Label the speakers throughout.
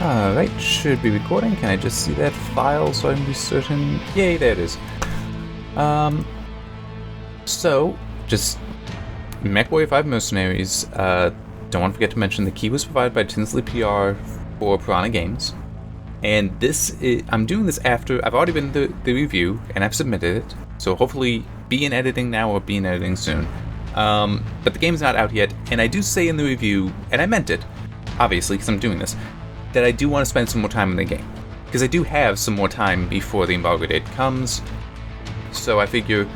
Speaker 1: Alright, should be recording. Can I just see that file so I can be certain? Yay, there it is. So, just MechWarrior 5 Mercenaries. Don't want to forget to mention the key was provided by TinsleyPR for Piranha Games. And I'm doing this after I've already been the review and I've submitted it. So hopefully be in editing now or be in editing soon. But the game's not out yet, and I do say in the review, and I meant it, obviously, because I'm doing this, that I do want to spend some more time in the game. Because I do have some more time before the embargo date comes. So I figure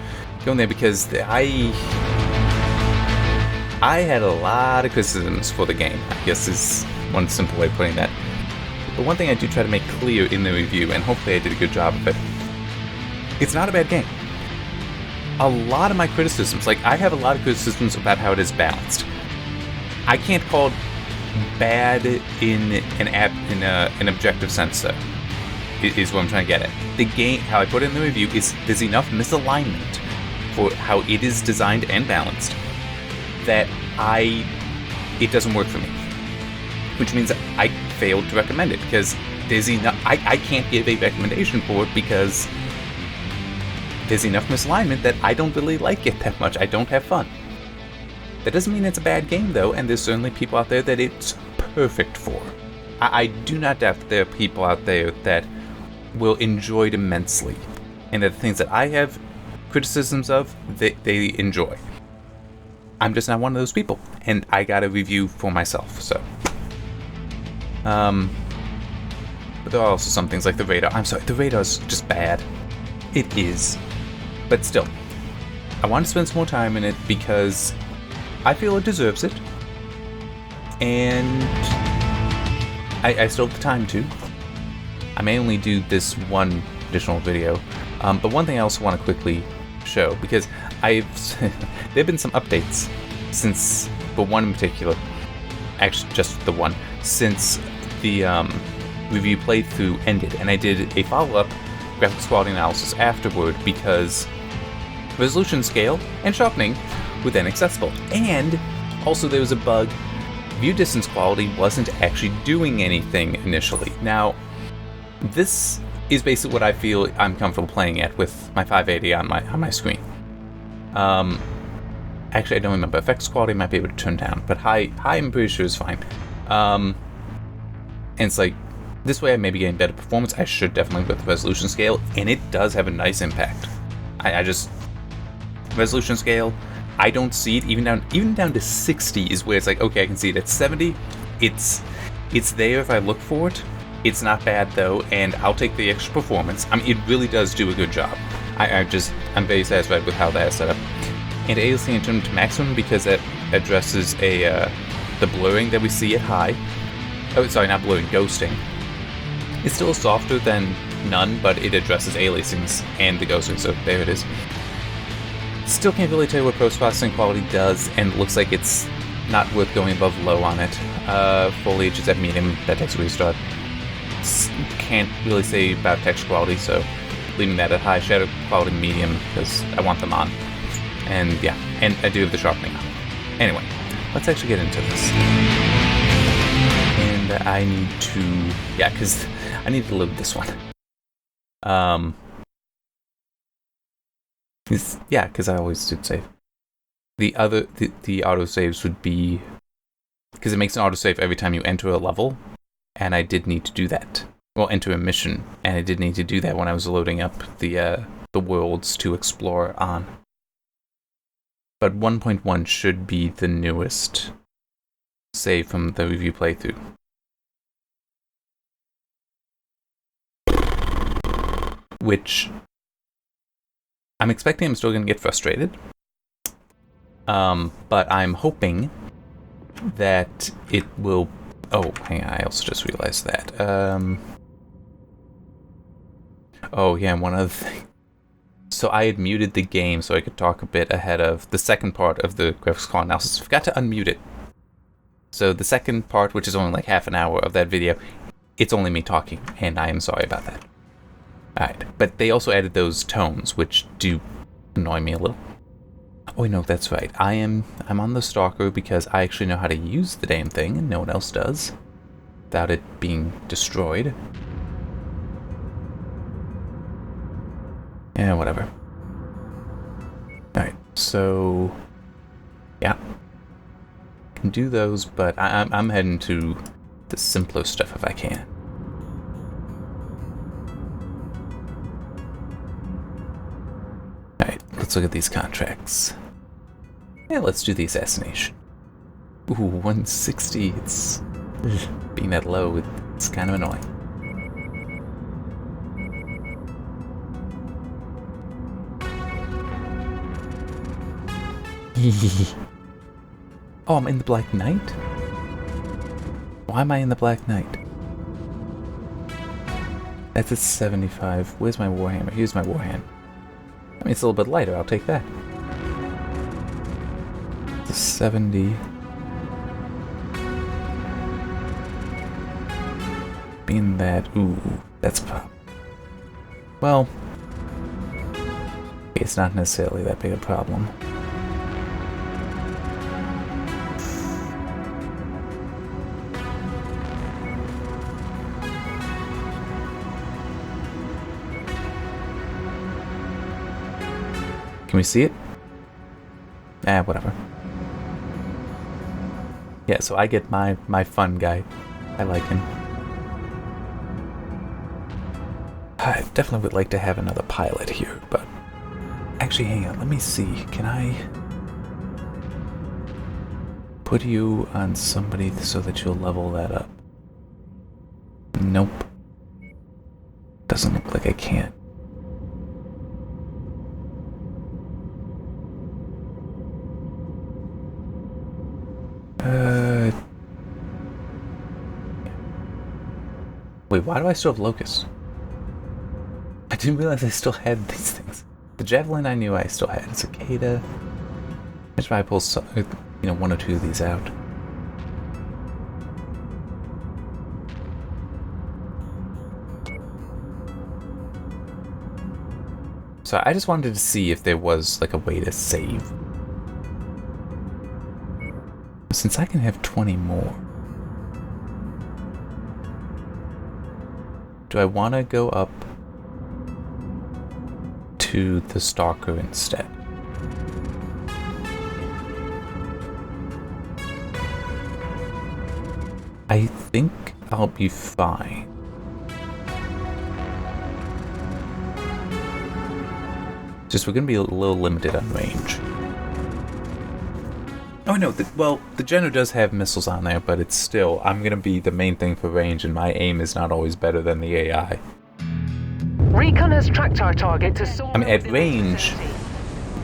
Speaker 1: going there because I had a lot of criticisms for the game, I guess is one simple way of putting that. But one thing I do try to make clear in the review, and hopefully I did a good job of it, it's not a bad game. A lot of my criticisms, like I have a lot of criticisms about how it is balanced. I can't call it bad in an objective sense, though, is what I'm trying to get at. The game, how I put it in the review, is there's enough misalignment for how it is designed and balanced that it doesn't work for me. Which means that I failed to recommend it, because there's enough, I can't give a recommendation for it because there's enough misalignment that I don't really like it that much. I don't have fun. That doesn't mean it's a bad game, though, and there's certainly people out there that it's perfect for. I do not doubt that there are people out there that will enjoy it immensely, and that the things that I have criticisms of, they enjoy. I'm just not one of those people, and I got a review for myself, so. But there are also some things like the radar. I'm sorry, the radar's just bad. It is. But still, I want to spend some more time in it because I feel it deserves it. And I still have the time to. I may only do this one additional video. But one thing I also want to quickly show, because there have been some updates since, the one in particular, actually just the one, since the review playthrough ended, and I did a follow-up graphics quality analysis afterward because resolution scale and sharpening were then accessible. And also there was a bug, view distance quality wasn't actually doing anything initially. Now, this is basically what I feel I'm comfortable playing at with my 580 on my screen. Actually, I don't remember. Effects quality might be able to turn down, but high I'm pretty sure is fine. And it's like, this way I may be getting better performance. I should definitely with the resolution scale, and it does have a nice impact. I just, resolution scale, I don't see it even down to 60 is where it's like, okay, I can see it. At 70, it's there if I look for it. It's not bad though, and I'll take the extra performance. I mean, it really does do a good job. I'm very satisfied with how that is set up. And aliasing turned to maximum because it addresses the blurring that we see at high. Oh, sorry, not blurring, ghosting. It's still softer than none, but it addresses aliasings and the ghosting, so there it is. Still can't really tell you what post-processing quality does, and it looks like it's not worth going above low on it. Foliage is at medium, that takes a restart. Can't really say about texture quality, so leaving that at high. Shadow quality medium, because I want them on. And yeah, and I do have the sharpening on. Anyway, let's actually get into this. And I need to, yeah, because I need to load this one. Yeah, because I always did save. The autosaves would be, because it makes an autosave every time you enter a level, and I did need to do that. Well, enter a mission, and I did need to do that when I was loading up the worlds to explore on. But 1.1 should be the newest save from the review playthrough. Which I'm expecting I'm still going to get frustrated. But I'm hoping that it will... Oh, hang on, I also just realized that. Oh, yeah, one other thing. So I had muted the game so I could talk a bit ahead of the second part of the graphics quality analysis. Forgot to unmute it. So the second part, which is only like half an hour of that video, it's only me talking, and I am sorry about that. Alright, but they also added those tones, which do annoy me a little. Oh, no, that's right. I'm on the Stalker because I actually know how to use the damn thing, and no one else does. without it being destroyed. Yeah, whatever. Alright, so... yeah. Can do those, but I'm heading to the simpler stuff if I can. Alright, let's look at these contracts. Yeah, let's do the assassination. Ooh, 160. It's... being that low, it's kind of annoying. Oh, I'm in the Black Knight? Why am I in the Black Knight? That's a 75. Where's my Warhammer? Here's my Warhammer. I mean, it's a little bit lighter. I'll take that. It's a 70. Being that... ooh, that's pop. Well... it's not necessarily that big a problem. Can we see it? Ah, whatever. Yeah, so I get my fun guy. I like him. I definitely would like to have another pilot here, but... actually, hang on, let me see. Can I... put you on somebody so that you'll level that up? Nope. Doesn't look like I can. Wait, why do I still have Locust? I didn't realize I still had these things. The Javelin I knew I still had. Cicada. Imagine if I pull some, one or two of these out. So I just wanted to see if there was like a way to save. Since I can have 20 more. Do I want to go up to the Stalker instead? I think I'll be fine. Just we're going to be a little limited on range. Oh no, the General does have missiles on there, but it's still, I'm going to be the main thing for range, and my aim is not always better than the AI.
Speaker 2: Recon has tracked our target to...
Speaker 1: I mean, at range,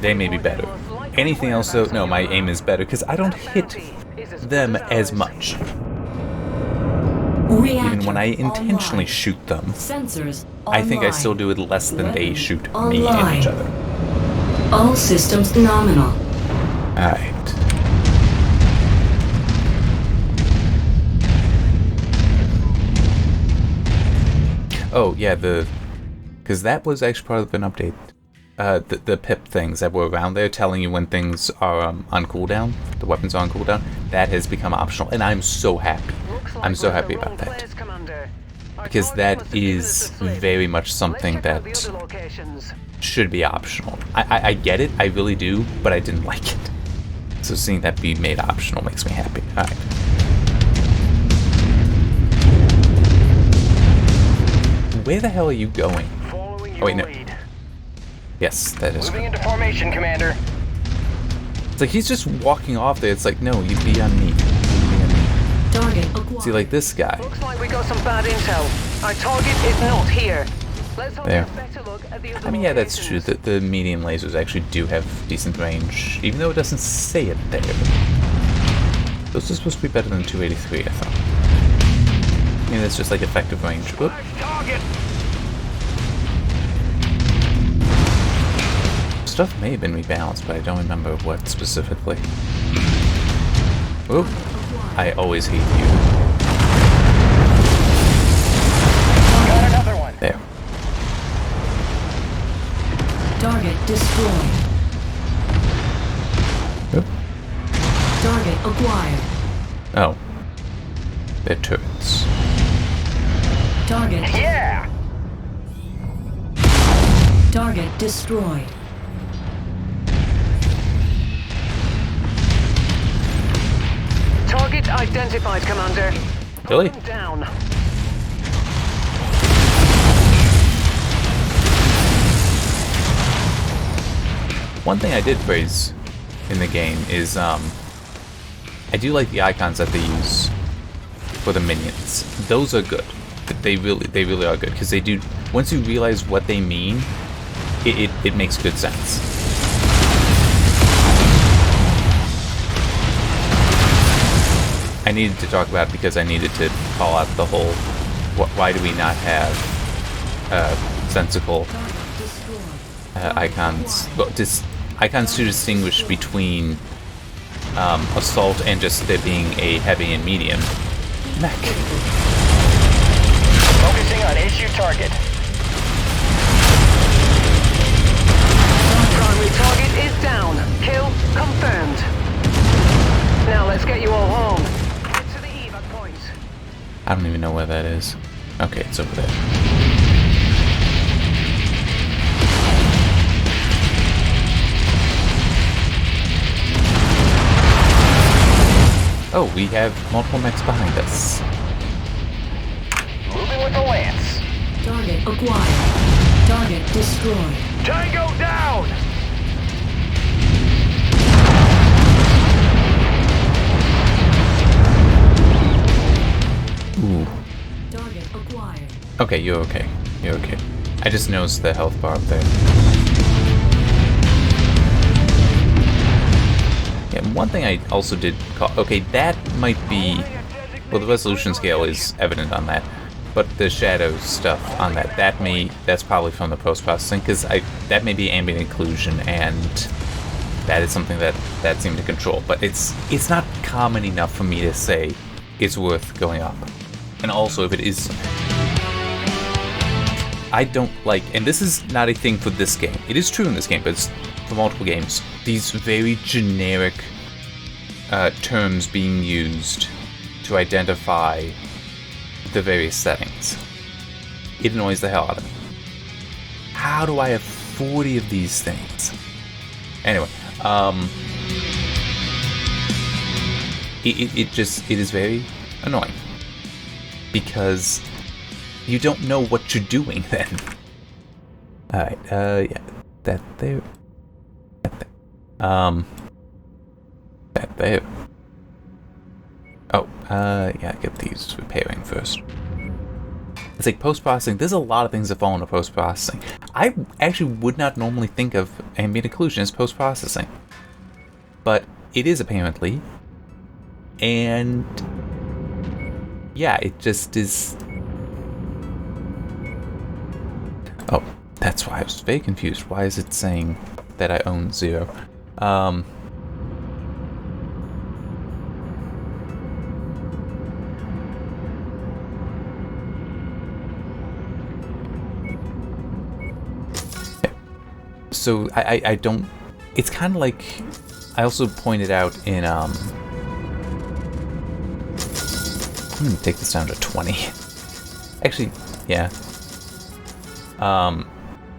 Speaker 1: they may be better. Anything else, though, no, my aim is better, because I don't hit them as much. Even when I intentionally shoot them, I think I still do it less than they shoot me and each other.
Speaker 3: All systems nominal.
Speaker 1: Alright. Oh, yeah, because that was actually part of an update. The pip things that were around there telling you when things are on cooldown, the weapons are on cooldown, that has become optional, and I'm so happy. I'm so happy about that. Because that is very much something that should be optional. I get it, I really do, but I didn't like it. So seeing that be made optional makes me happy. Alright. Where the hell are you going? Oh wait, no. Yes, that is.
Speaker 2: Moving into formation, Commander.
Speaker 1: It's like he's just walking off there. It's like, no, you'd be on me.
Speaker 3: Target acquired.
Speaker 1: See, like this guy.
Speaker 2: Looks like we got some bad intel. Our target is not here. Let's have a better look at the other
Speaker 1: I mean, yeah, that's true. The medium lasers actually do have decent range, even though it doesn't say it there. Those are supposed to be better than 283, I thought. I mean, that's just like effective range. Whoop.
Speaker 2: Target.
Speaker 1: Stuff may have been rebalanced, but I don't remember what specifically. Oop. I always hate you.
Speaker 2: Got another one.
Speaker 1: There.
Speaker 3: Target destroyed.
Speaker 1: Oop.
Speaker 3: Target acquired.
Speaker 1: Oh. They're turrets. close.
Speaker 3: Target.
Speaker 2: Yeah!
Speaker 3: Target destroyed.
Speaker 2: Target identified, Commander.
Speaker 1: Really?
Speaker 2: Put them down.
Speaker 1: One thing I did praise in the game is I do like the icons that they use for the minions. Those are good. They really are good because they do. Once you realize what they mean, it makes good sense. I needed to talk about it because I needed to call out the whole. Why do we not have sensical icons? Well, icons to distinguish between assault and just there being a heavy and medium mech.
Speaker 2: Focusing on issue target. Primary target is down. Kill confirmed. Now let's get you all home. Get to the evac point.
Speaker 1: I don't even know where that is. Okay, it's over there. Oh, we have multiple mechs behind us.
Speaker 2: Moving with the lance.
Speaker 3: Target acquired. Target destroyed.
Speaker 2: Tango down!
Speaker 1: Ooh.
Speaker 3: Target acquired.
Speaker 1: Okay, you're okay. You're okay. I just noticed the health bar up there. Yeah, one thing I also did call... Okay, that might be... Well, the resolution scale is evident on that. But the shadow stuff on that, that's probably from the post-processing, because that may be ambient occlusion, and that is something that seemed to control. But it's not common enough for me to say it's worth going up. And also, if it is... I don't like, and this is not a thing for this game. It is true in this game, but it's for multiple games. These very generic terms being used to identify the various settings. It annoys the hell out of me. How do I have 40 of these things? Anyway, it is very annoying because you don't know what you're doing then. Alright, yeah, that there. That there. Oh, yeah, get these repairing first. It's like post-processing. There's a lot of things that fall into post-processing. I actually would not normally think of ambient occlusion as post-processing. But it is apparently. And yeah, it just is. Oh, that's why I was very confused. Why is it saying that I own 0? So I don't. It's kind of like I also pointed out in I'm gonna take this down to 20. Actually, yeah.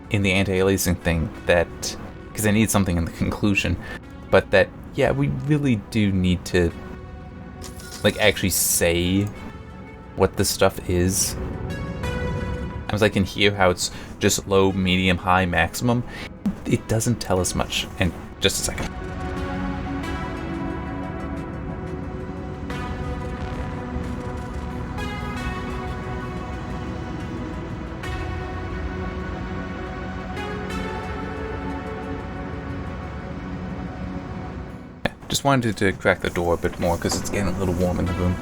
Speaker 1: In the anti-aliasing thing, that because I need something in the conclusion, but that yeah, we really do need to like actually say what this stuff is. I was like, in here how it's just low, medium, high, maximum. It doesn't tell us much. And just a second. Just wanted to crack the door a bit more because it's getting a little warm in the room.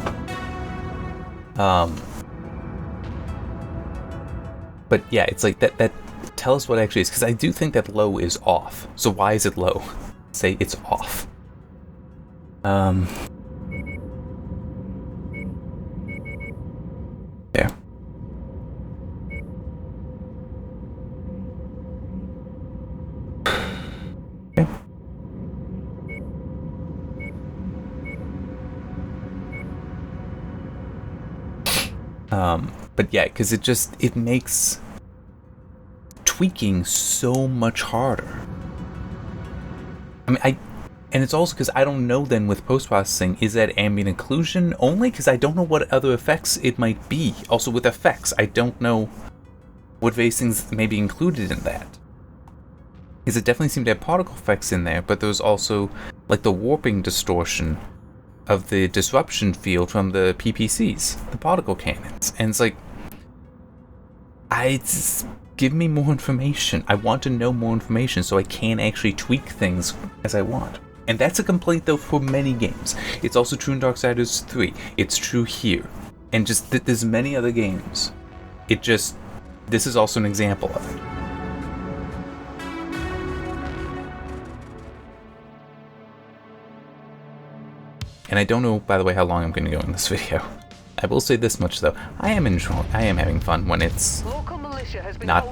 Speaker 1: But yeah, it's like that tell us what it actually is, because I do think that low is off. So why is it low? Say it's off. There. Okay. But yeah, because it makes tweaking so much harder. I mean, and it's also because I don't know then with post-processing, is that ambient occlusion only? Because I don't know what other effects it might be. Also with effects, I don't know what various things may be included in that. Because it definitely seemed to have particle effects in there, but there's also like the warping distortion of the disruption field from the PPCs, the particle cannons. And it's like, give me more information. I want to know more information so I can actually tweak things as I want. And that's a complaint though for many games. It's also true in Darksiders 3. It's true here. And just there's many other games. This is also an example of it. And I don't know, by the way, how long I'm going to go in this video. I will say this much though, I am having fun when it's not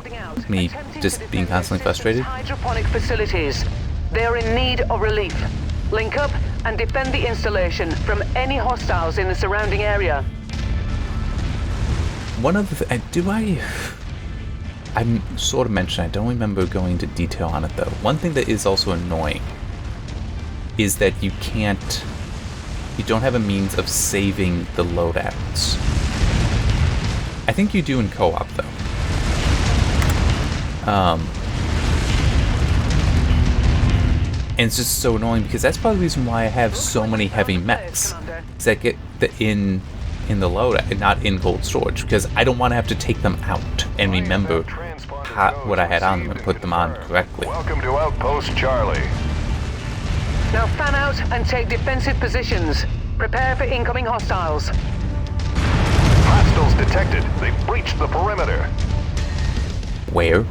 Speaker 1: me just being constantly frustrated.
Speaker 2: Hydroponic facilities. They are in need of relief. Link up and defend the installation from any hostiles in the surrounding area.
Speaker 1: One of the I'm sort of mentioned, I don't remember going into detail on it though. One thing that is also annoying is that you don't have a means of saving the loadouts. I think you do in co-op though. And it's just so annoying because that's probably the reason why I have so many heavy mechs. Is that get in the loadout, not in cold storage, because I don't want to have to take them out and remember what I had on them and put them on correctly.
Speaker 4: Welcome to Outpost Charlie.
Speaker 2: Now fan out and take defensive positions. Prepare for incoming hostiles.
Speaker 4: Hostiles detected. They've breached the perimeter.
Speaker 1: Where?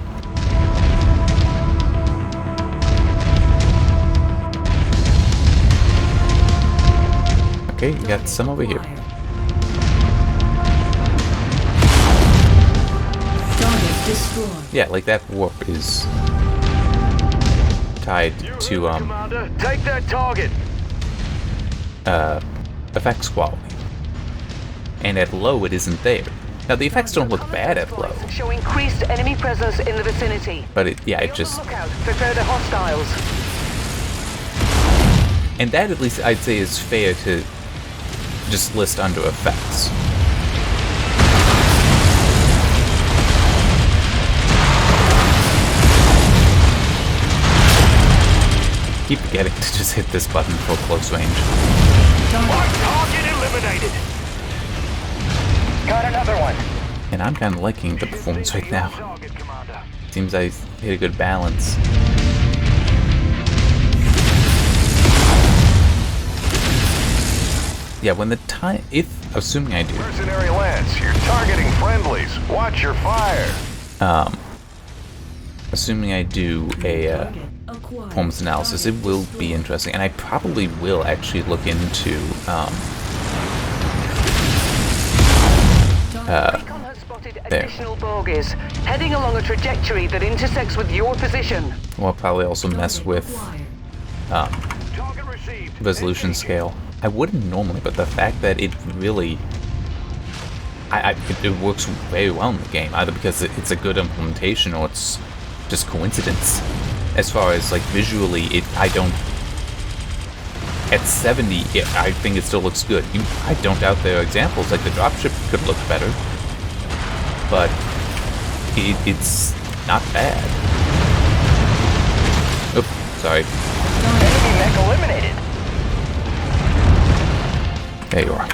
Speaker 1: Okay, you got some over here.
Speaker 3: Target destroyed.
Speaker 1: Yeah, like that warp is tied to
Speaker 4: Commander, take that target.
Speaker 1: effects quality. And at low it isn't there. Now the effects don't look bad at low.
Speaker 2: Show increased enemy presence in the vicinity.
Speaker 1: But it just...
Speaker 2: Look out for further hostiles.
Speaker 1: And that at least I'd say is fair to just list under effects. Keep forgetting to just hit this button for close range.
Speaker 4: Target eliminated.
Speaker 2: Got another one.
Speaker 1: And I'm kind of liking the performance right now.
Speaker 4: Target, Commander.
Speaker 1: Seems I hit a good balance. Yeah, when the time, assuming I do.
Speaker 4: Mercenary Lance, you're targeting friendlies. Watch your fire.
Speaker 1: Assuming I do a performance analysis, it will be interesting, and I probably will actually look into
Speaker 2: Recon has spotted additional bogies heading along a trajectory that intersects with your position.
Speaker 1: I'll probably also mess with
Speaker 4: Target received.
Speaker 1: resolution scale. I wouldn't normally, but the fact that it really it works very well in the game, either because it's a good implementation or it's just coincidence. As far as like visually, at 70, I think it still looks good. I don't doubt there are examples, like the dropship could look better, but it's not bad. Oops, sorry.
Speaker 2: Enemy mech eliminated.
Speaker 1: There you are.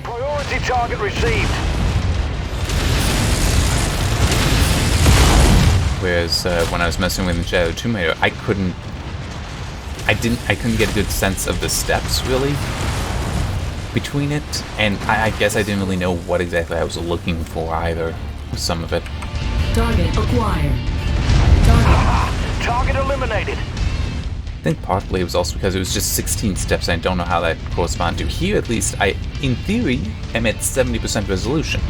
Speaker 4: Priority target received.
Speaker 1: Whereas when I was messing with Shadow Tomb Raider, I couldn't get a good sense of the steps really between it, and I guess I didn't really know what exactly I was looking for either. Some of it.
Speaker 3: Target acquired.
Speaker 4: Target eliminated.
Speaker 1: I think partly it was also because it was just 16 steps, and I don't know how that corresponds to. Here, at least, I, in theory, am at 70% resolution.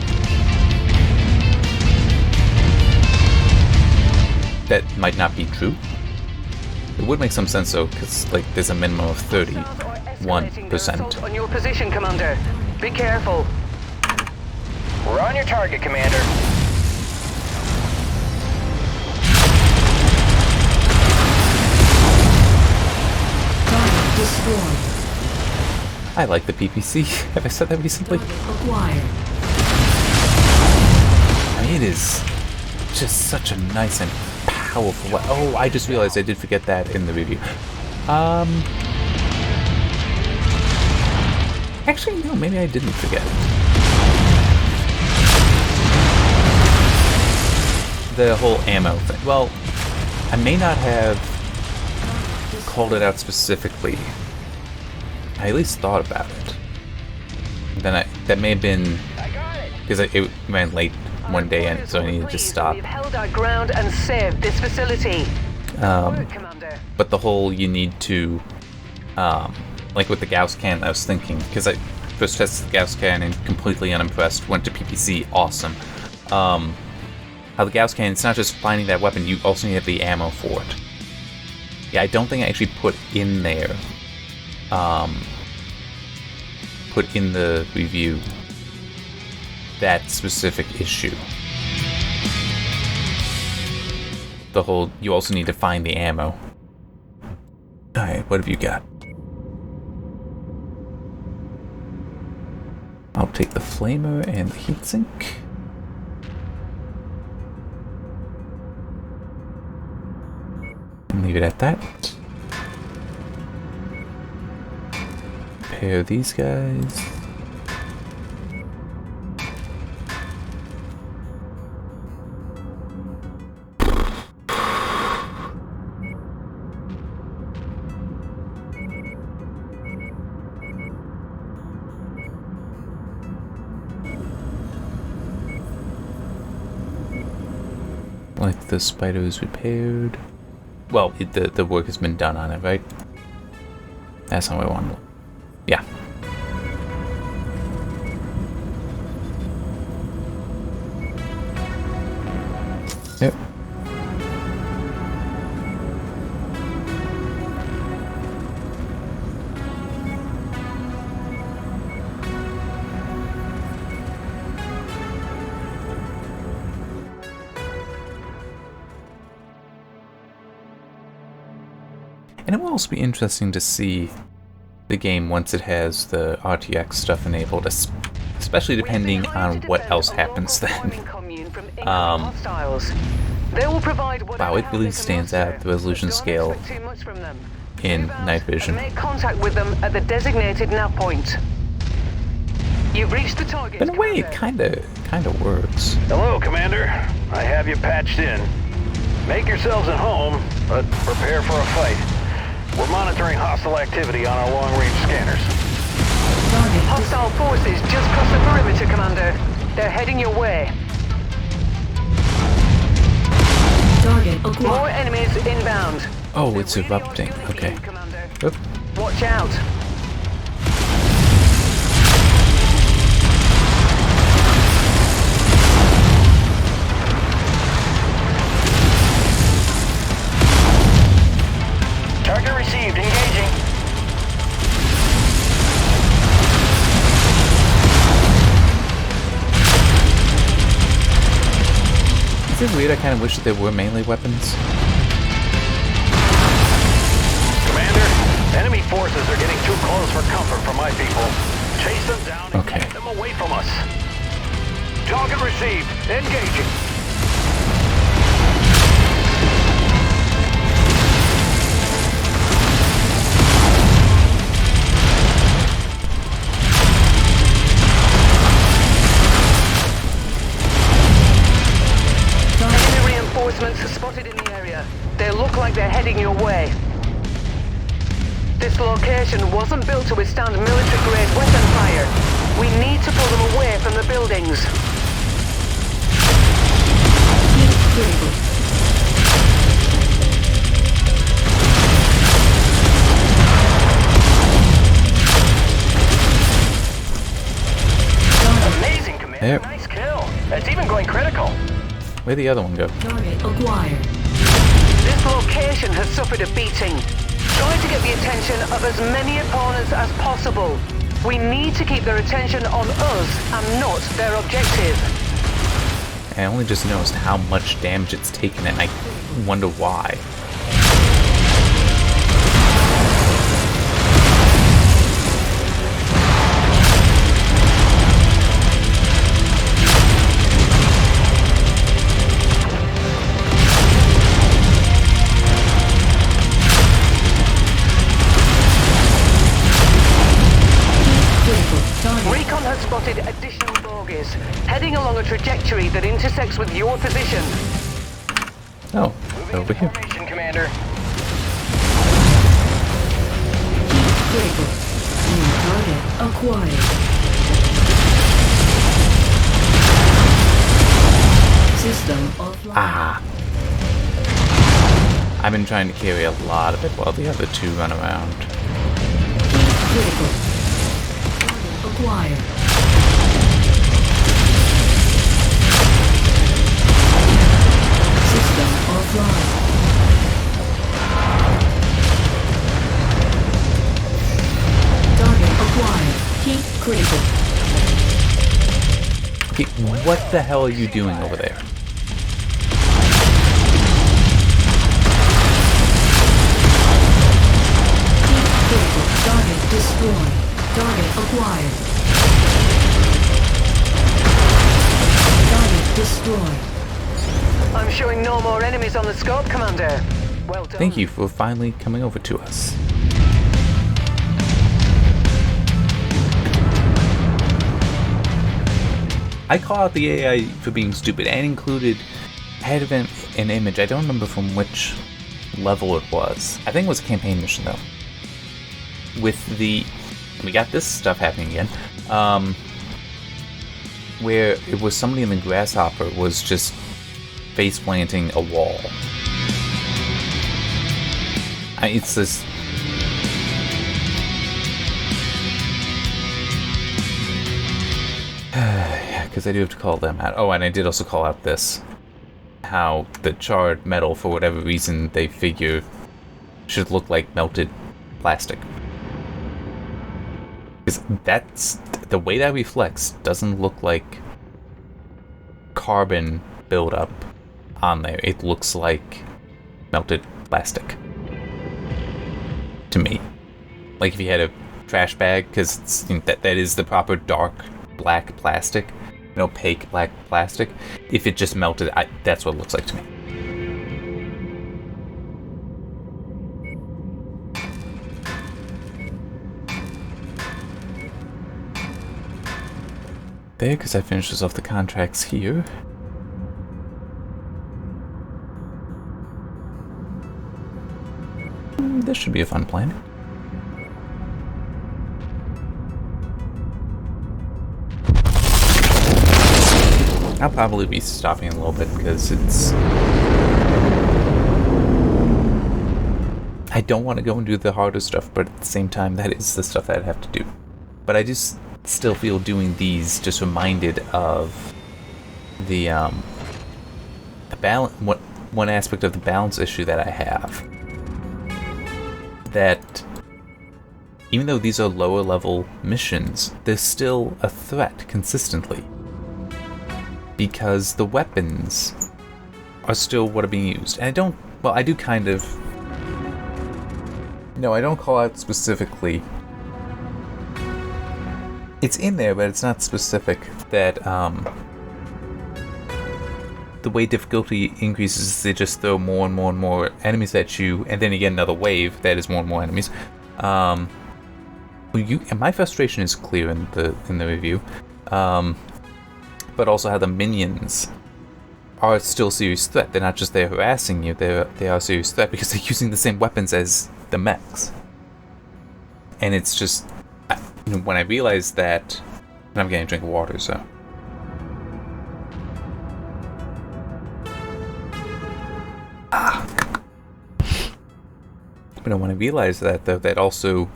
Speaker 1: That might not be true. It would make some sense though, because like there's a minimum of 31%.
Speaker 2: On your position, Commander. Be careful.
Speaker 5: on your target, Commander.
Speaker 3: Target destroyed.
Speaker 1: I like the PPC. Have I said that recently?
Speaker 3: Target acquired.
Speaker 1: I mean, it is just such a nice and powerful weapon. Oh, I just realized I did forget that in the review. Actually, no, maybe I didn't forget it. The whole ammo thing. Well, I may not have called it out specifically. I at least thought about it. Then that may have been because it ran late one day, and so I needed to stop.
Speaker 2: We've held our ground and saved this facility. Commander.
Speaker 1: But the whole you need to, like with the Gauss cannon, I was thinking, because I first tested the Gauss cannon, completely unimpressed, went to PPC, awesome. How the Gauss cannon, it's not just finding that weapon, you also need the ammo for it. Yeah, I don't think I actually put in there, put in the review that specific issue. The whole, you also need to find the ammo. Alright, what have you got? I'll take the flamer and the heatsink. And leave it at that. Pair these guys. Like the spider is repaired. Well, the work has been done on it, right? That's how I want it. Yeah. Yep. And it will also be interesting to see the game once it has the RTX stuff enabled, especially depending on what else happens then. Wow, it really stands out, the resolution scale in night vision.
Speaker 2: Make contact with them at the designated nav point. You've reached the target.
Speaker 1: But in a way, it kind of works.
Speaker 4: Hello, Commander. I have you patched in. Make yourselves at home, but prepare for a fight. We're monitoring hostile activity on our long-range scanners.
Speaker 2: Hostile forces just crossed the perimeter, Commander. They're heading your way.
Speaker 3: Target
Speaker 2: More
Speaker 3: acquired.
Speaker 2: enemies inbound.
Speaker 1: Oh, it's erupting. Okay. Oop.
Speaker 2: Watch out.
Speaker 5: Target received. Engaging.
Speaker 1: Is it weird? I kind of wish that there were melee weapons.
Speaker 4: Commander, enemy forces are getting too close for comfort for my people. Chase them down and
Speaker 1: Okay.
Speaker 4: keep them away from us. Target received. Engaging.
Speaker 2: Enemy reinforcements are spotted in the area. They look like they're heading your way. This location wasn't built to withstand military-grade weapon fire. We need to pull them away from the buildings.
Speaker 3: Critical.
Speaker 5: Amazing, Commander.
Speaker 1: Yep.
Speaker 5: Nice kill. That's even going critical.
Speaker 1: Where'd the other one go?
Speaker 3: Target acquired.
Speaker 2: This location has suffered a beating. Try to get the attention of as many opponents as possible. We need to keep their attention on us and not their objective.
Speaker 1: I only just noticed how much damage it's taken, and I wonder why.
Speaker 2: Recon has spotted additional bogies, heading along a trajectory that intersects with your position.
Speaker 1: Oh, over here.
Speaker 5: Formation, Commander.
Speaker 3: Critical. New target acquired. System offline.
Speaker 1: Ah. I've been trying to carry a lot of it while the other two run around.
Speaker 3: Critical. Acquired. System offline. Target acquired. Heat critical.
Speaker 1: Okay, what the hell are you doing over there?
Speaker 3: Heat critical. Target destroyed. Target acquired. Target destroyed.
Speaker 2: I'm showing no more enemies on the scope, Commander. Well done.
Speaker 1: Thank you for finally coming over to us. I call out the AI for being stupid and included, I had an image, I don't remember from which level it was. I think it was a campaign mission though. With the, we got this stuff happening again, where it was somebody in the grasshopper was just face planting a wall. It's this. Yeah, because I do have to call them out. Oh, and I did also call out this. How the charred metal, for whatever reason, they figure should look like melted plastic. Because that's the way that reflects doesn't look like carbon buildup on there. It looks like melted plastic to me. Like if you had a trash bag, because that is the proper dark black plastic, an opaque black plastic. If it just melted, that's what it looks like to me. There, because I finished off the contracts here. This should be a fun planet. I'll probably be stopping a little bit because it's... I don't want to go and do the harder stuff, but at the same time, that is the stuff that I'd have to do. But I just still feel doing these just reminded of the balance. One aspect of the balance issue that I have. That even though these are lower level missions, there's still a threat consistently. Because the weapons are still what are being used. And I don't, well, I do kind of, no, I don't call out specifically. It's in there, but it's not specific that the way difficulty increases, they just throw more and more and more enemies at you, and then you get another wave that is more and more enemies. And my frustration is clear in the review. But also how the minions are still a serious threat. They're not just there harassing you, they are a serious threat because they're using the same weapons as the mechs. And it's just, when I realized that, and I'm getting a drink of water, so. But when I realized that, though, that also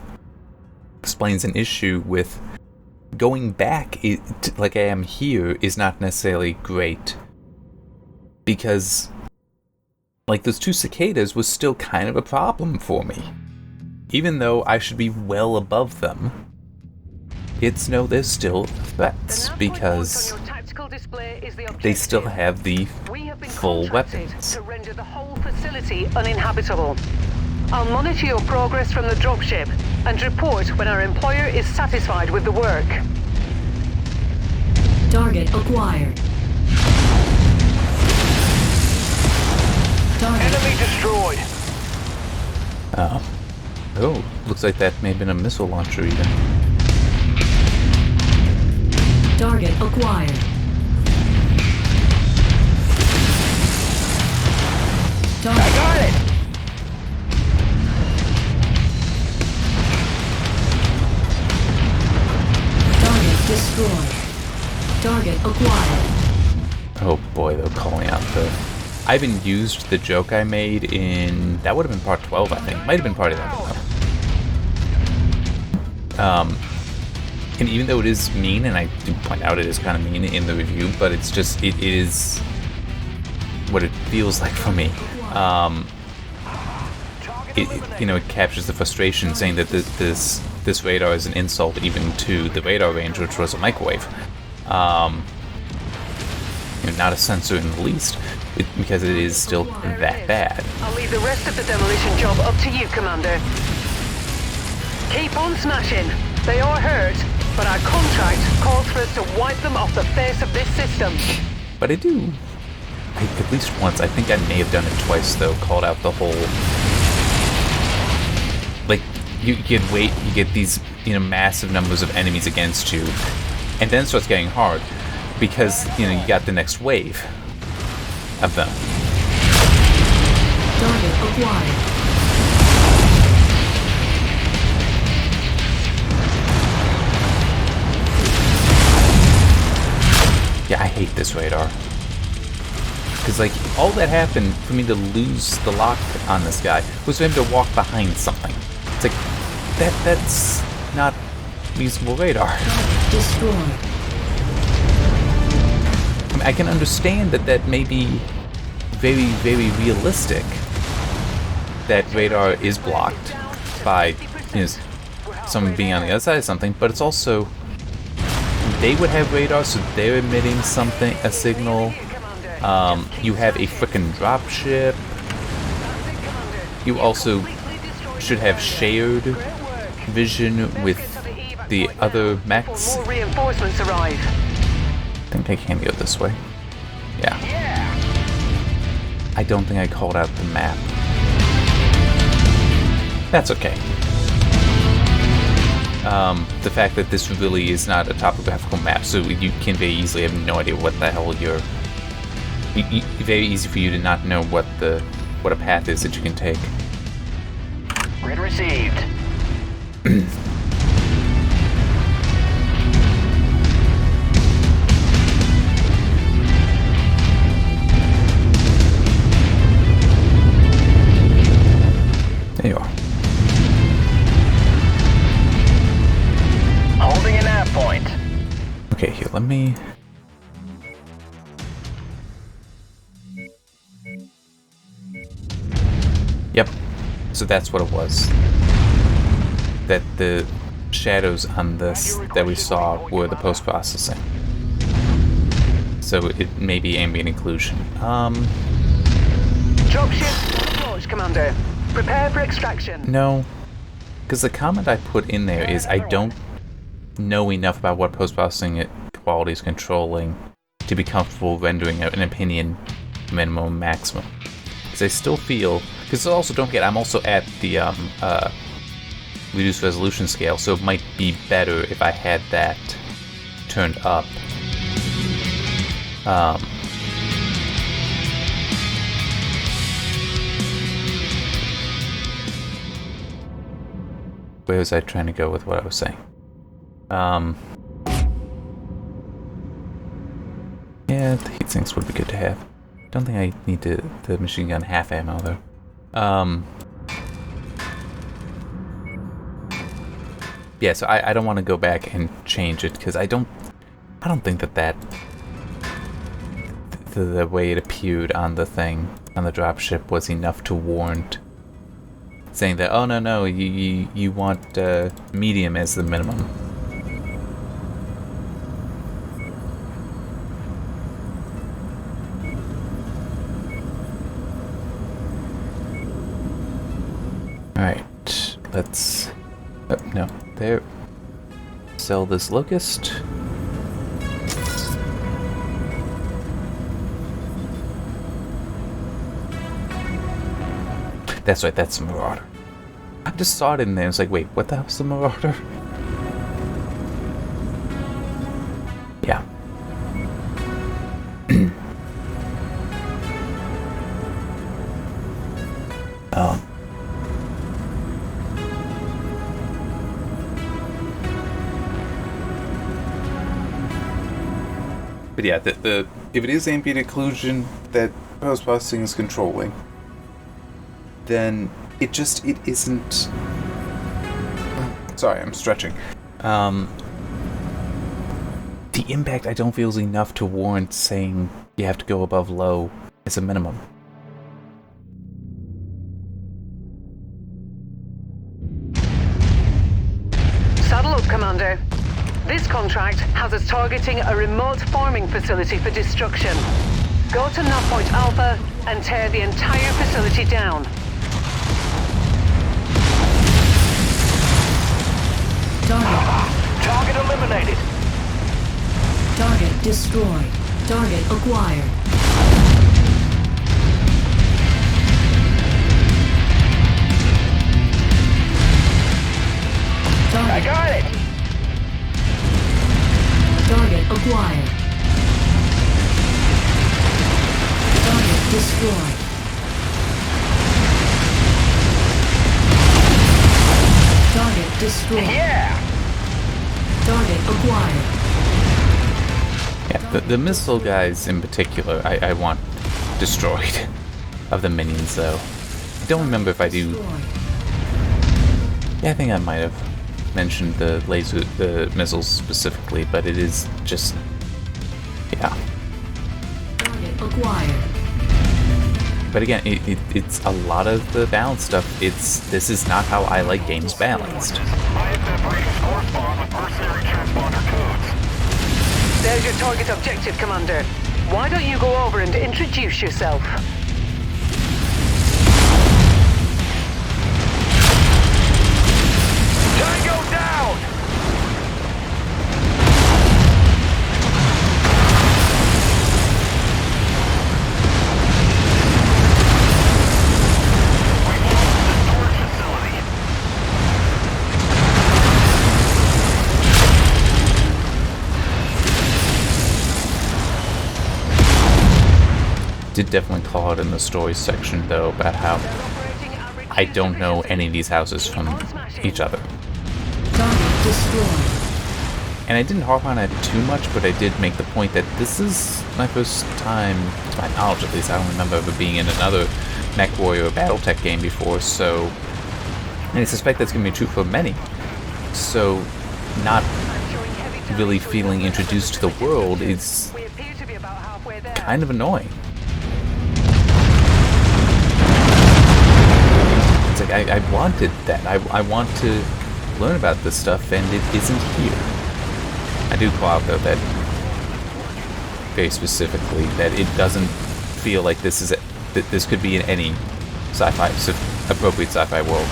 Speaker 1: explains an issue with going back, like I am here, is not necessarily great. Because, like, those two cicadas was still kind of a problem for me. Even though I should be well above them, there's still threats, because
Speaker 2: display is the
Speaker 1: they still
Speaker 2: objective.
Speaker 1: have the
Speaker 2: We have been
Speaker 1: full
Speaker 2: contracted
Speaker 1: weapons.
Speaker 2: to render the whole facility uninhabitable. I'll monitor your progress from the dropship and report when our employer is satisfied with the work.
Speaker 3: Target acquired. Target.
Speaker 4: Enemy destroyed.
Speaker 1: Oh, looks like that may have been a missile launcher even.
Speaker 3: Target acquired. Target.
Speaker 5: Got it!
Speaker 3: Target destroyed. Target acquired.
Speaker 1: Oh boy, they're calling out the... I haven't used the joke I made in... That would have been part 12, I think. Might have been part 11, though. And even though it is mean, and I do point out it is kind of mean in the review, but it's just... It is what it feels like for me. It captures the frustration saying that this radar is an insult even to the radar range, which was a microwave. Not a sensor in the least, because it is still that bad.
Speaker 2: I'll leave the rest of the demolition job up to you, Commander. Keep on smashing. They are hurt, but our contract calls for us to wipe them off the face of this system.
Speaker 1: But I do. At least once. I think I may have done it twice, though. Called out the whole... Like, you get these, massive numbers of enemies against you, and then it starts getting hard, because, you got the next wave of them.
Speaker 3: Target acquired.
Speaker 1: Yeah, I hate this radar. Because, all that happened for me to lose the lock on this guy was for him to walk behind something. It's like, that's not reasonable radar.
Speaker 3: Target destroyed.
Speaker 1: I mean, I can understand that may be very, very realistic. That radar is blocked by, someone being on the other side of something, but it's also... They would have radar, so they're emitting a signal. You have a frickin' dropship. You also should have shared vision with the other mechs.
Speaker 2: More reinforcements arrive.
Speaker 1: I think I can go this way. Yeah. I don't think I called out the map. That's okay. The fact that this really is not a topographical map, so you can very easily have no idea what the hell you're... very easy for you to not know what a path is that you can take.
Speaker 5: Grid received.
Speaker 1: There you are.
Speaker 5: Holding an nav point.
Speaker 1: Okay, here, let me... Yep. So that's what it was. That the shadows on this that we saw were the post-processing. So it may be ambient occlusion.
Speaker 2: Dropship approach, Commander. Prepare for extraction.
Speaker 1: No. Because the comment I put in there is I don't know enough about what post-processing quality is controlling to be comfortable rendering an opinion minimum maximum. Because I still feel... Because also, don't forget, I'm also at the reduced resolution scale, so it might be better if I had that turned up. Where was I trying to go with what I was saying? Yeah, the heat sinks would be good to have. Don't think I need the machine gun half ammo though. Yeah, so I don't want to go back and change it because I don't think that the way it appeared on the thing on the dropship was enough to warrant saying that, oh no, you want medium as the minimum. let's... no, there. Sell this locust. That's right, that's the Marauder. I just saw it in there, it's like, wait, what the hell's the Marauder? Yeah. But yeah, if it is ambient occlusion that post-processing is controlling, then it isn't... Sorry, I'm stretching. The impact I don't feel is enough to warrant saying you have to go above low as a minimum.
Speaker 2: Saddle up, Commander. This contract has us targeting a remote farming facility for destruction. Go to Nav Point Alpha and tear the entire facility down.
Speaker 5: Target eliminated.
Speaker 3: Target destroyed. Target acquired.
Speaker 5: I got it.
Speaker 3: Target acquired. Target destroyed. Target destroyed.
Speaker 5: Yeah.
Speaker 3: Target acquired.
Speaker 1: Yeah, the missile guys in particular, I want destroyed. Of the minions, though. I don't remember if I do...
Speaker 3: Destroyed.
Speaker 1: Yeah, I think I might have mentioned the missiles specifically, but it is just... yeah.
Speaker 3: Target acquired.
Speaker 1: But again, it's a lot of the balance stuff. This is not how I like games balanced.
Speaker 5: ISF ratings correspond with mercenary transponder codes.
Speaker 2: There's your target objective, Commander. Why don't you go over and introduce yourself?
Speaker 5: Tango down. We've lost the storage facility.
Speaker 1: Did definitely call out in the story section, though, about how I don't know any of these houses from each other.
Speaker 3: Target destroyed.
Speaker 1: And I didn't harp on it too much, but I did make the point that this is my first time, to my knowledge at least, I don't remember ever being in another MechWarrior Battletech game before, so... And I suspect that's going to be true for many. So, not really feeling introduced to the world is
Speaker 2: We appear to be about halfway there.
Speaker 1: kind of annoying. It's like, I wanted that. I want to learn about this stuff, and it isn't here. I do call out, though, that very specifically, that it doesn't feel like this is that this could be in any sci-fi, appropriate sci-fi world,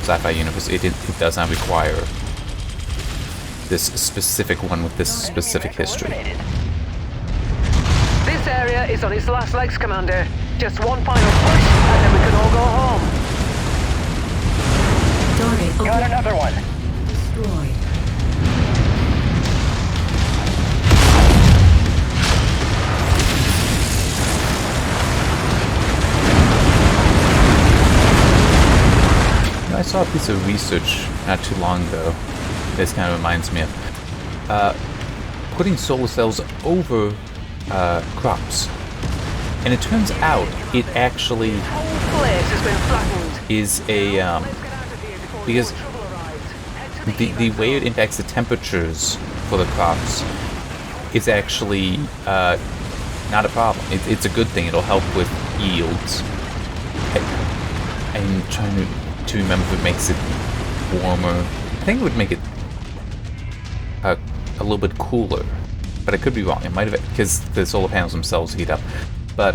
Speaker 1: sci-fi universe. It does not require this specific one with this specific history.
Speaker 2: This area is on its last legs, Commander. Just one final push, and then we can all go home.
Speaker 3: Target
Speaker 5: Got
Speaker 3: acquired.
Speaker 5: another one.
Speaker 3: Destroyed.
Speaker 1: I saw a piece of research not too long ago. This kind of reminds me of putting solar cells over crops. And it turns out it actually
Speaker 2: Whole place has been flattened.
Speaker 1: is a
Speaker 2: Let's get out of here before
Speaker 1: because
Speaker 2: more trouble arrives. Head to the
Speaker 1: the way it impacts the temperatures for the crops is actually not a problem. It's a good thing. It'll help with yields. I'm trying to remember if it makes it warmer. I think it would make it a little bit cooler, but I could be wrong. It might have, because the solar panels themselves heat up. But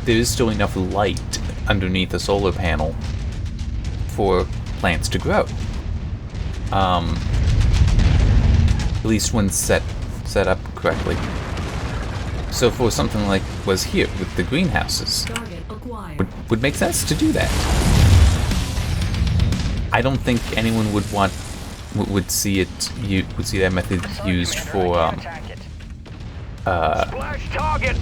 Speaker 1: there is still enough light underneath the solar panel for plants to grow. At least when set up correctly. So for something like was here with the greenhouses,
Speaker 3: Target acquired.
Speaker 1: would make sense to do that. I don't think anyone would see that method used for
Speaker 4: Splash target!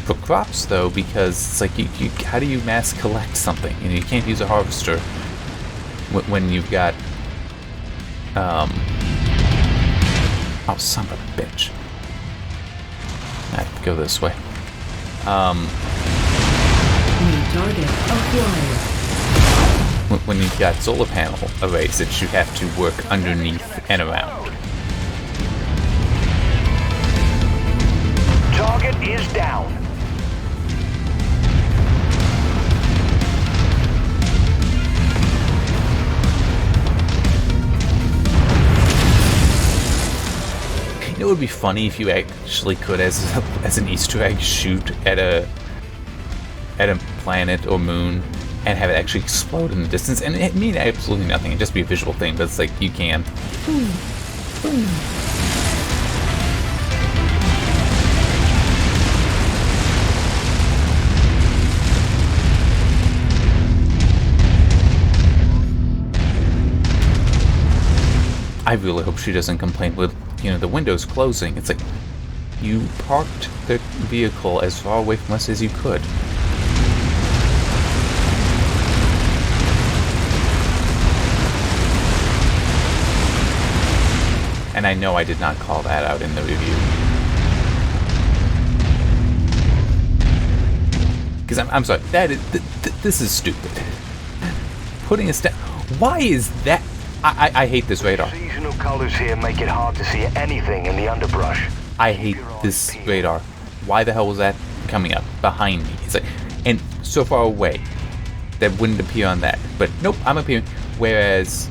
Speaker 1: for crops though, because it's like you how do you mass collect something? You know, you can't use a harvester when you've got oh, son of a bitch. Alright, go this way.
Speaker 3: New target acquired.
Speaker 1: When you've got solar panel arrays that you have to work underneath and around.
Speaker 4: Target is down.
Speaker 1: You know, it would be funny if you actually could, as an Easter egg, shoot at a planet or moon and have it actually explode in the distance, and it mean absolutely nothing. It'd just be a visual thing, but it's like you can. I really hope she doesn't complain with, you know, the windows closing. It's like, you parked the vehicle as far away from us as you could. And I know I did not call that out in the review. Because I'm sorry, this is stupid. Putting a step... Why is that... I hate this radar.
Speaker 4: Seasonal colors here make it hard to see anything in the underbrush.
Speaker 1: I hate this radar. Why the hell was that coming up behind me? It's like, and so far away that wouldn't appear on that. But nope, I'm appearing. Whereas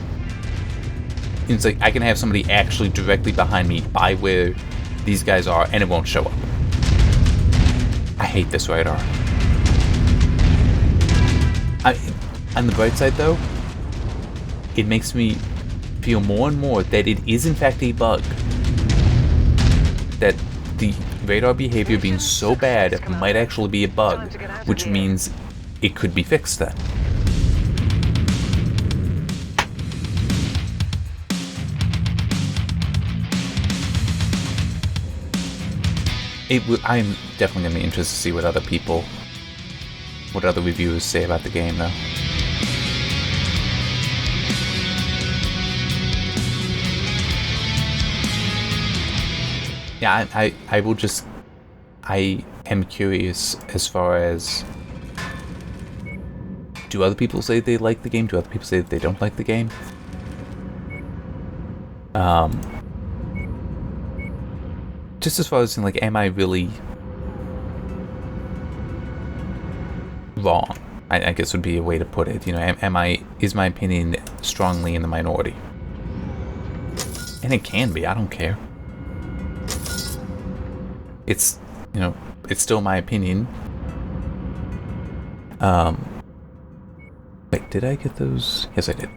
Speaker 1: it's like I can have somebody actually directly behind me by where these guys are, and it won't show up. I hate this radar. On the bright side, though, it makes me feel more and more that it is in fact a bug. That the radar behavior being so bad might actually be a bug, which means it could be fixed then. I'm definitely going to be interested to see what other reviewers say about the game, though. Yeah, I am curious as far as, do other people say they like the game? Do other people say that they don't like the game? Just as far as, like, am I really wrong? I guess would be a way to put it. You know, is my opinion strongly in the minority? And it can be, I don't care. It's, you know, it's still my opinion. Wait, did I get those? Yes, I did.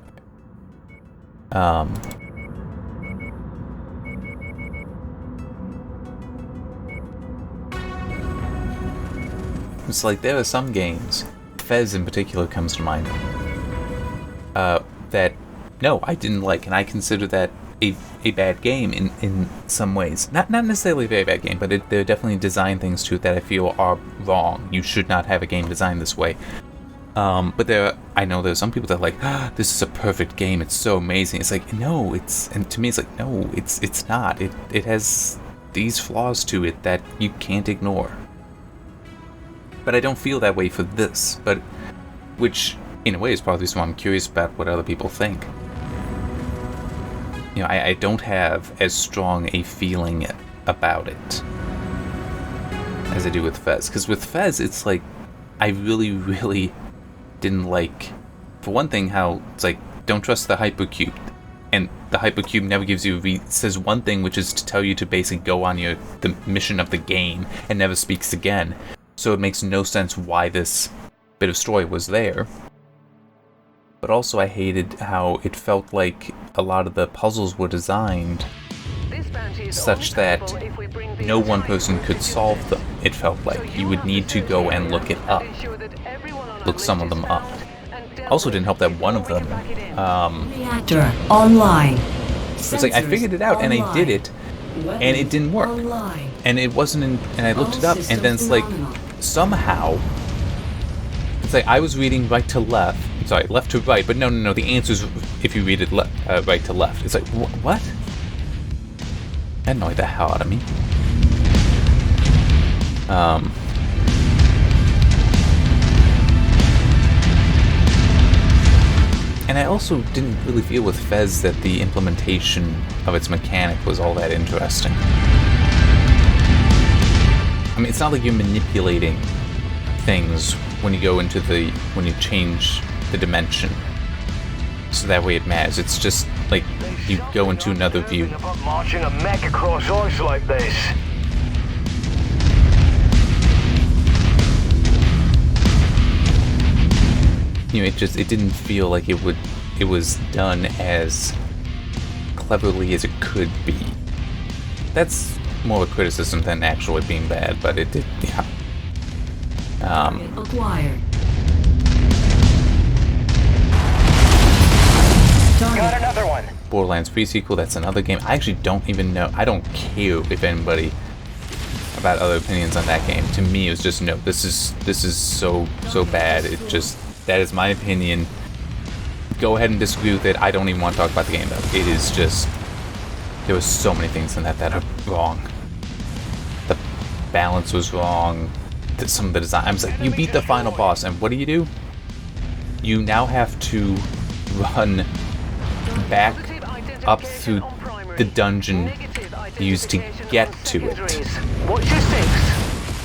Speaker 1: It's like there are some games, Fez in particular comes to mind, that, no, I didn't like, and I consider that a bad game in some ways. Not necessarily a very bad game, but there are definitely design things to it that I feel are wrong. You should not have a game designed this way. But I know there's some people that are like, this is a perfect game, it's so amazing. It's like, no, and to me it's like, no, it's not. It has these flaws to it that you can't ignore. But I don't feel that way for this, which in a way is probably why I'm curious about what other people think. You know, I don't have as strong a feeling about it as I do with Fez. Because with Fez, it's like, I really, really didn't like, for one thing, how it's like, don't trust the hypercube. And the hypercube never gives you, says one thing, which is to tell you to basically go on the mission of the game, and never speaks again. So it makes no sense why this bit of story was there. But also I hated how it felt like a lot of the puzzles were designed such that no one person could solve them, it felt like. You would need to go and look it up. Look some of them up. Also didn't help that one of them,
Speaker 3: Reactor online.
Speaker 1: it was like I figured it out and I did it, and it didn't work.
Speaker 3: Online.
Speaker 1: And it wasn't in, and I looked it up, and then it's like, somehow, it's like I was reading right to left, sorry, left to right, but no, the answer's if you read it right to left. It's like, what? That annoyed the hell out of me. And I also didn't really feel with Fez that the implementation of its mechanic was all that interesting. I mean, it's not like you're manipulating things when you go into when you change the dimension. So that way it matters. It's just like you go into another view.
Speaker 4: Marching a mech across ice like this.
Speaker 1: You know, it didn't feel like it was done as cleverly as it could be. That's more of a criticism than actually being bad, but it did, yeah.
Speaker 3: Acquired.
Speaker 4: Got another one.
Speaker 1: Borderlands pre-sequel, that's another game. I actually don't even know. I don't care if anybody about other opinions on that game. To me, it was just, no, this is so bad. It just, that is my opinion. Go ahead and disagree with it. I don't even want to talk about the game, though. It is just, there was so many things in that are wrong. The balance was wrong. Some of the design, I was like, you beat the final boss, and what do? You now have to run back up through the dungeon used to get to it.
Speaker 2: What's your six?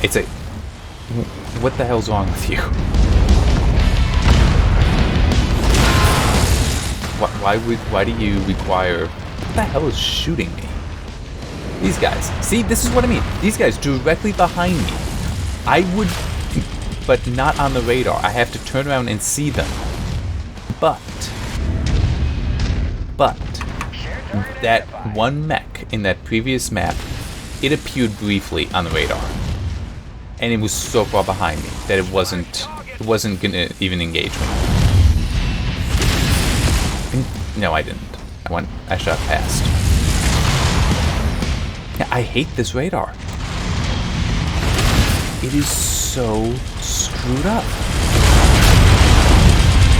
Speaker 1: It's like, what the hell's wrong with you? Why do you require? What the hell is shooting me? These guys. See, this is what I mean. These guys directly behind me. I would, but not on the radar. I have to turn around and see them. But that one mech in that previous map, it appeared briefly on the radar, and it was so far behind me that it wasn't gonna even engage me. No, I didn't. I shot past. Yeah, I hate this radar. It is so screwed up.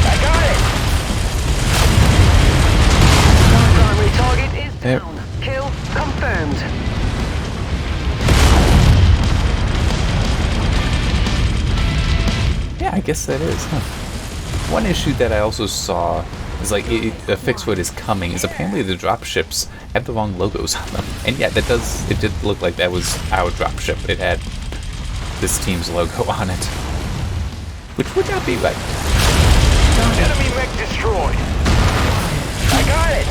Speaker 4: I got it.
Speaker 2: Primary target is down. Kill confirmed.
Speaker 1: Yeah, I guess that is, huh? One issue that I also saw is like a fix for it is coming is apparently the dropships have the wrong logos on them. And yeah, it did look like that was our dropship. It had this team's logo on it, which would not be right.
Speaker 4: Enemy mech destroyed. I got it.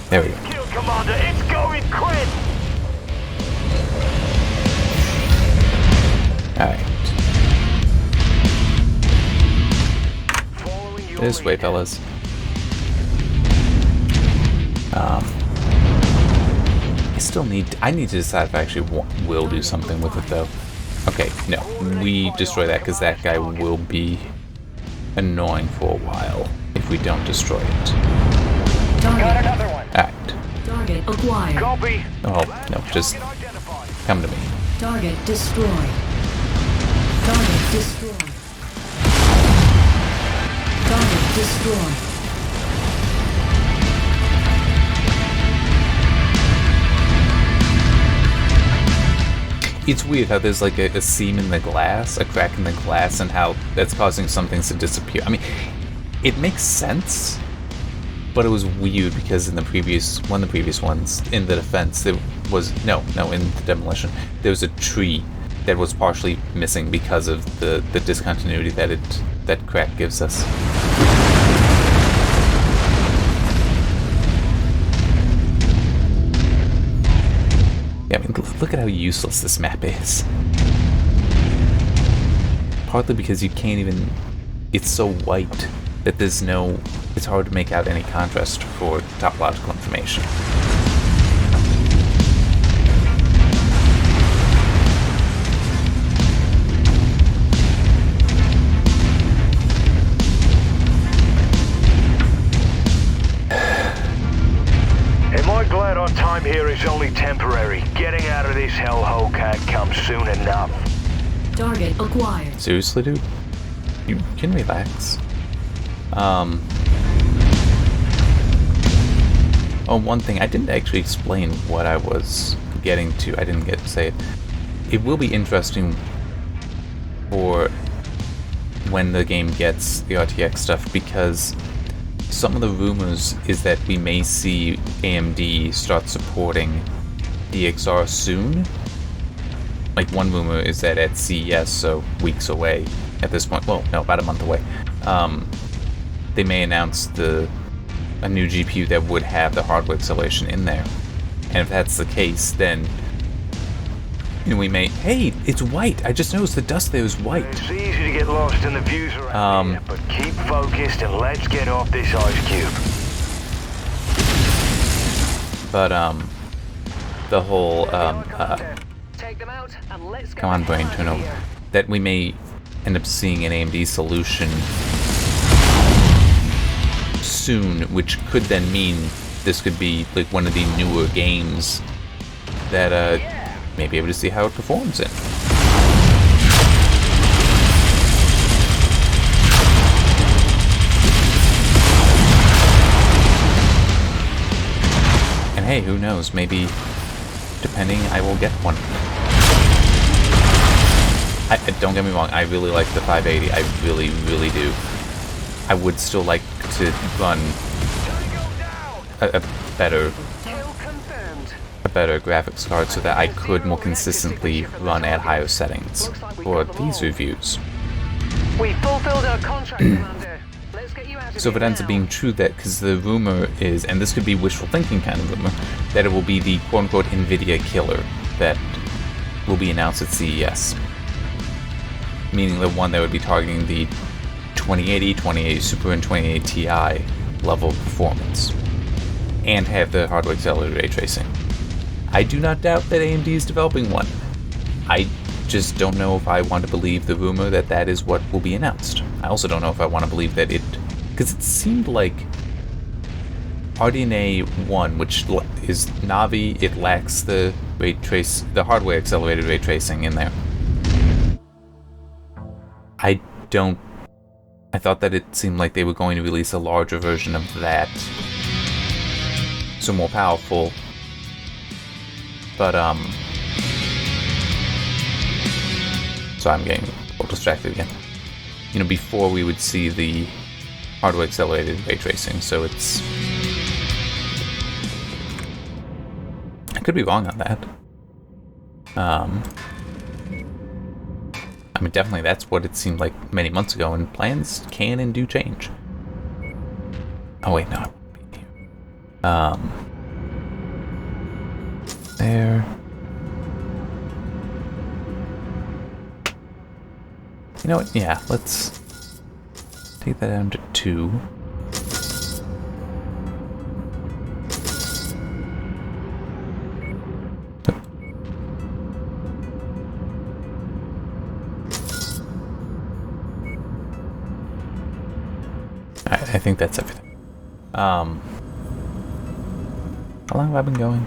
Speaker 1: There we go.
Speaker 4: Kill commander, it's going crit.
Speaker 1: Alright. This way, fellas. I need to decide if I actually will do something with it, though. Okay, no. We destroy that, because that guy will be annoying for a while if we don't destroy it.
Speaker 4: Got another one.
Speaker 1: Alright.
Speaker 3: Target acquired.
Speaker 4: Copy.
Speaker 1: Oh, no, just come to me.
Speaker 3: Target destroyed. Target destroyed. Target destroyed.
Speaker 1: It's weird how there's like a seam in the glass, a crack in the glass, and how that's causing some things to disappear. I mean, it makes sense, but it was weird because in the previous ones, in the defense, there was, no, in the demolition, there was a tree that was partially missing because of the discontinuity that crack gives us. Yeah, I mean, look at how useless this map is. Partly because you can't even... It's so white that there's no... It's hard to make out any contrast for topological information.
Speaker 5: Am I glad our time here is only temporary? Getting out of this hellhole can't come soon enough.
Speaker 3: Target acquired.
Speaker 1: Seriously, dude? You can relax. Oh, one thing, I didn't actually explain what I was getting to. I didn't get to say it. It will be interesting for when the game gets the RTX stuff, because some of the rumors is that we may see AMD start supporting DXR soon. Like, one rumor is that at CES, so weeks away at this point, well, no, about a month away, they may announce a new GPU that would have the hardware acceleration in there. And if that's the case, then we may... Hey, it's white! I just noticed the dust there is white.
Speaker 5: It's easy to get lost in the views around here, but keep focused and let's get off this ice cube.
Speaker 1: But, the whole,
Speaker 2: Take them out and let's go
Speaker 1: come on, brain,
Speaker 2: out
Speaker 1: turn
Speaker 2: of
Speaker 1: over.
Speaker 2: here.
Speaker 1: That we may end up seeing an AMD solution soon, which could then mean this could be like one of the newer games that may be able to see how it performs in. And hey, who knows, maybe, depending, I will get one. Don't get me wrong, I really like the 580, I really, really do. I would still like to run a better graphics card so that I could more consistently run at higher settings for these reviews.
Speaker 2: We fulfilled our contract, Commander. Let's get you out of
Speaker 1: So if it
Speaker 2: here
Speaker 1: ends up
Speaker 2: now.
Speaker 1: being true, that, because the rumor is, and this could be wishful thinking kind of rumor, that it will be the quote-unquote NVIDIA killer that will be announced at CES. Meaning the one that would be targeting the 2080, 2080 Super, and 2080 Ti level of performance, and have the hardware accelerated ray tracing. I do not doubt that AMD is developing one. I just don't know if I want to believe the rumor that that is what will be announced. I also don't know if I want to believe that it... Because it seemed like RDNA 1, which is Navi, it lacks the hardware accelerated ray tracing in there. I thought that it seemed like they were going to release a larger version of that. So more powerful. But, so I'm getting a little distracted again. Before we would see the hardware accelerated ray tracing, so it's... I could be wrong on that. I mean, definitely that's what it seemed like many months ago, and plans can and do change. Oh wait, no. There. You know what? Yeah, let's take that down to 2. I think that's everything. How long have I been going?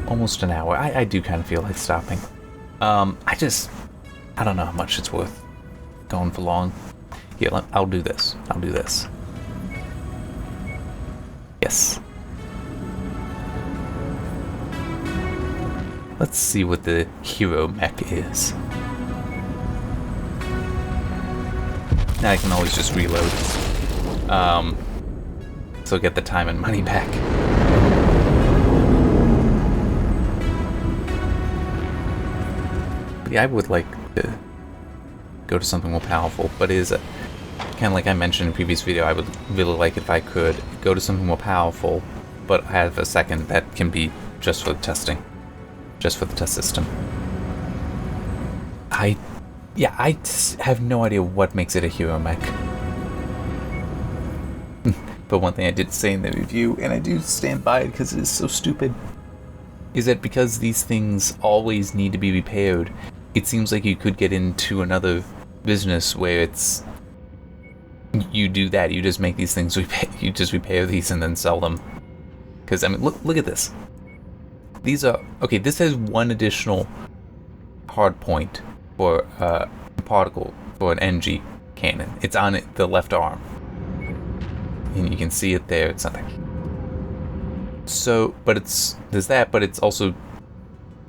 Speaker 1: Almost an hour. I do kind of feel like stopping. I don't know how much it's worth going for long. Here, I'll do this. I'll do this. Yes. Let's see what the hero mech is. Now I can always just reload. So get the time and money back. But yeah, I would like to go to something more powerful, but it is kind of like I mentioned in a previous video, I would really like if I could go to something more powerful, but have a second that can be just for testing. just for the test system. I have no idea what makes it a hero mech. But one thing I did say in the review, and I do stand by it because it is so stupid, is that because these things always need to be repaired, it seems like you could get into another business where it's you do that. You just make these things you just repair these and then sell them. Because I mean, look at this. These are okay. This has one additional hard point for a particle for an NG cannon. It's on the left arm, and you can see it there. It's nothing. So, but there's that, but it's also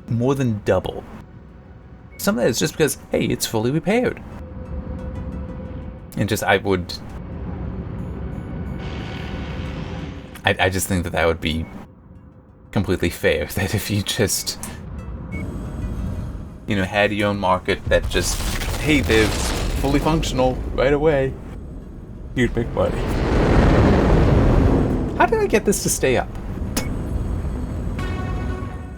Speaker 1: more than double. Some of that is just because, hey, it's fully repaired. And just, I just think that would be completely fair. That if you just, had your own market that just, hey, they're fully functional right away, you'd make money. How did I get this to stay up?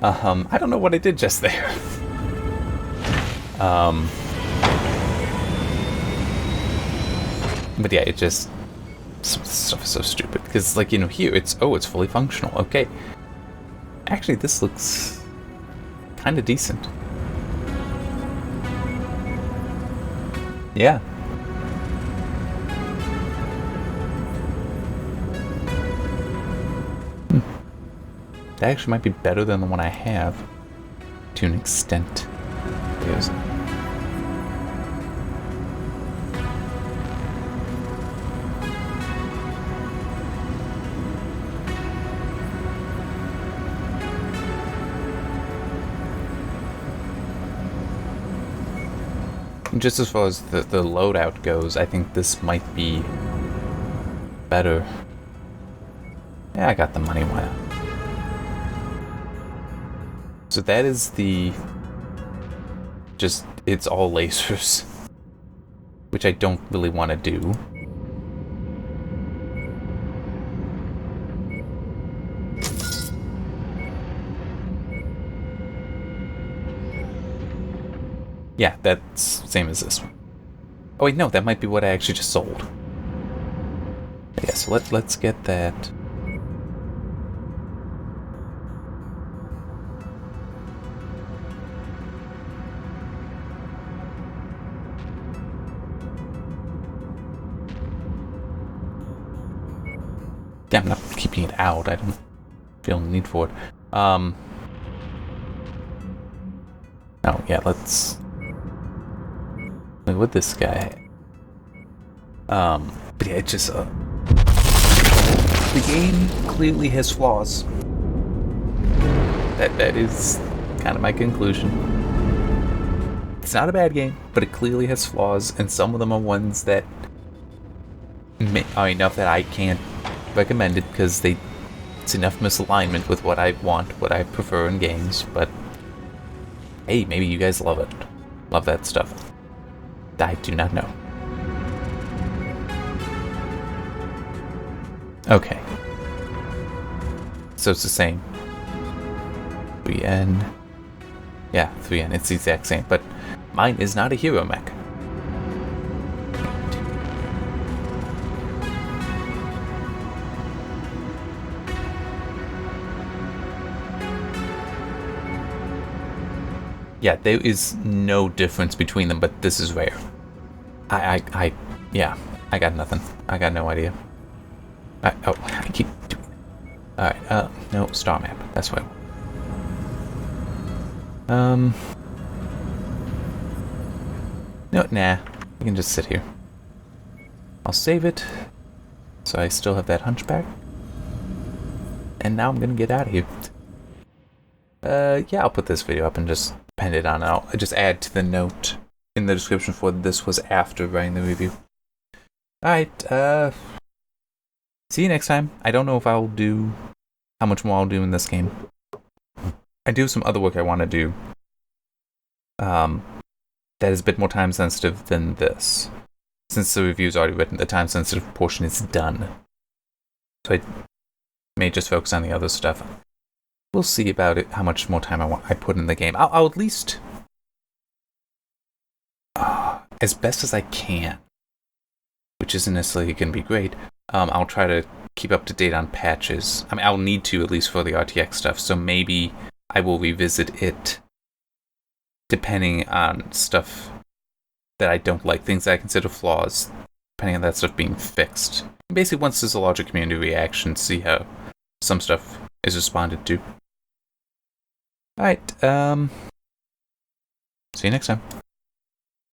Speaker 1: I don't know what I did just there. But yeah, it just, some stuff is so stupid because, here it's fully functional. Okay, actually, this looks kind of decent. Yeah. That actually might be better than the one I have, to an extent. There's. Just as far as the loadout goes, I think this might be better. Yeah, I got the money, why not? So that is it's all lasers, which I don't really want to do. Yeah, that's same as this one. Oh wait, no, that might be what I actually just sold. Yeah, so let's get that. Yeah, I'm not keeping it out. I don't feel the need for it. Oh yeah, let's. Look what this guy had. But yeah, it just the game clearly has flaws. That is kind of my conclusion. It's not a bad game, but it clearly has flaws, and some of them are ones that are enough that I can't recommend it because it's enough misalignment with what I want, what I prefer in games. But hey, maybe you guys love it, love that stuff. I do not know. Okay. So it's the same. 3N. Yeah, 3N. It's the exact same, but mine is not a hero mech. Yeah, there is no difference between them, but this is rare. Yeah, I got nothing. I got no idea. I keep doing it. Alright, no, star map. That's what No, nah. I can just sit here. I'll save it. So I still have that hunchback. And now I'm gonna get out of here. Yeah, I'll put this video up and just append it on. I'll just add to the note in the description for this was after writing the review. Alright, see you next time. I don't know if I'll do how much more I'll do in this game. I do have some other work I want to do. That is a bit more time sensitive than this. Since the review's already written, the time sensitive portion is done. So I may just focus on the other stuff. we'll see about it, how much more time I put in the game. I'll at least, as best as I can, which isn't necessarily going to be great, I'll try to keep up to date on patches. I mean, I'll need to, at least for the RTX stuff, so maybe I will revisit it depending on stuff that I don't like, things that I consider flaws, depending on that stuff being fixed. Basically, once there's a larger community reaction, see how some stuff is responded to. Alright, see you next time.